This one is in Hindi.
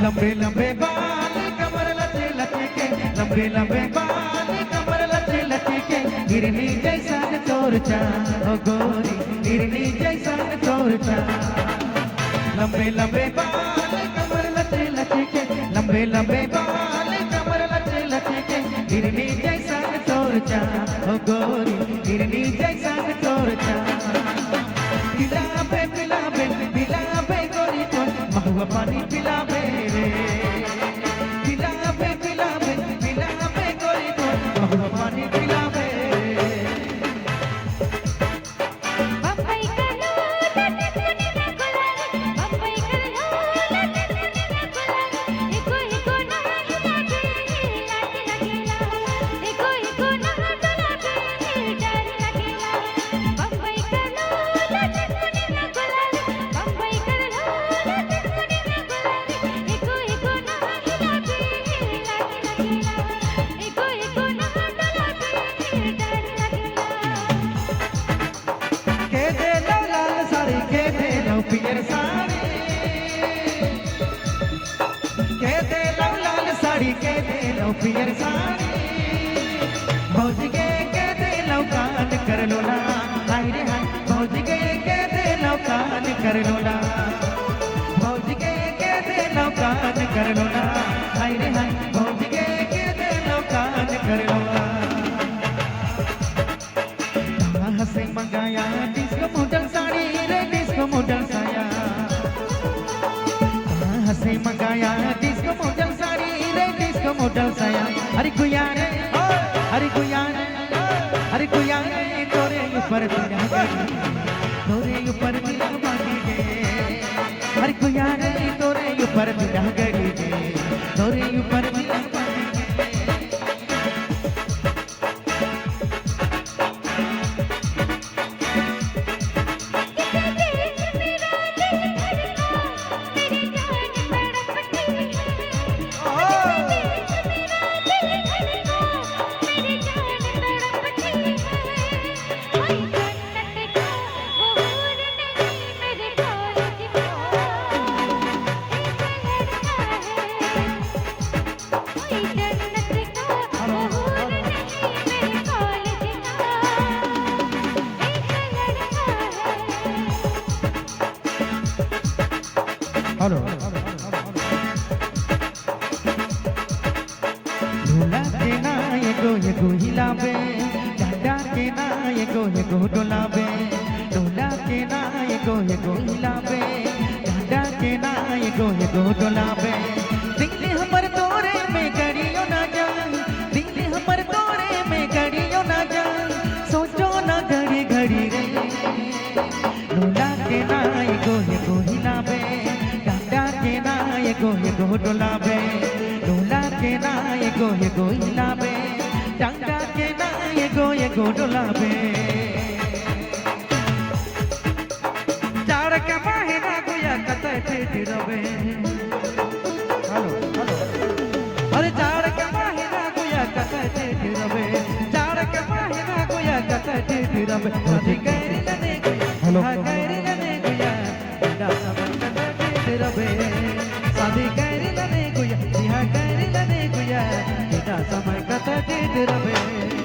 लंबे लंबे बाल कमर लचे लचे के, लंबे लंबे बाल कमर लचे लचे के, हिरनी जैसा चोरचा ओ गोरी, हिरनी जैसा चोरचा। लंबे लंबे बाल कमर लचे लचे के, लंबे लंबे बाल कमर लचे लचे के, हिरनी जैसा चोरचा ओ गोरी, हिरनी जैसा चोरचा। पिलाबे पिलाबे पिलाबे गोरी तो महुआ पानी पिलाबे रे, पिलाबे पिलाबे पिलाबे गोरी तो महुआ पानी पिलाबे। पियर साड़ी के दे लो लाल साड़ी, के दे लो पियर साड़ी, भौज के दे लो कान कर लो ना, हाय रे हाय भौज के दे लो कान कर लो ना, भौज के दे लो कान कर लो ना, हाय रे हाय भौज के दे लो कान कर लो ना। कहाँ से मंगाया डिस्को मॉडल साड़ी रे, डिस्को मॉडल साया, कहाँ से मंगाया डिस्को मॉडल साड़ी रे, डिस्को मॉडल साया। अरे गुया रे, अरे गुया रे, अरे गुया रे, तोरे ऊपर तेरा गड़ी, तोरे ऊपर तेरा बागी गे, अरे गुया रे, तोरे ऊपर तेरा गड़ी गे, तोरे ऊपर तेरा बागी गे। हेलो ढोला के ना ये गो हिलाबे, डांडा के ना ये गो डोलाबे, ढोला के ना ये गो हिलाबे, डांडा के ना ये गो डोलाबे। दिल हमर तोरे में करियो ना जान, दिल हमर तोरे में करियो ना जान, सोचो ना घड़ी घड़ी रे। ढोला के ना ये गो हिलाबे, ये गो डोलाबे, ढोला के ना ये गो हिलाबे, डांडा के ना ये गो डोलाबे। चार के महीना गुया कते ठेठी रबे, हेलो हेलो, अरे चार के महीना गुया कते ठेठी रबे, चार के महीना गुया कते ठेठी रबे। शादी कैरी लने गुया, हेलो कैरी लने गुया, डांडा सब कते ठेठी रबे, शादी कैरी लने गुया, बिहा कैरी लने गुया, इतना समय कते ठेठी रबे।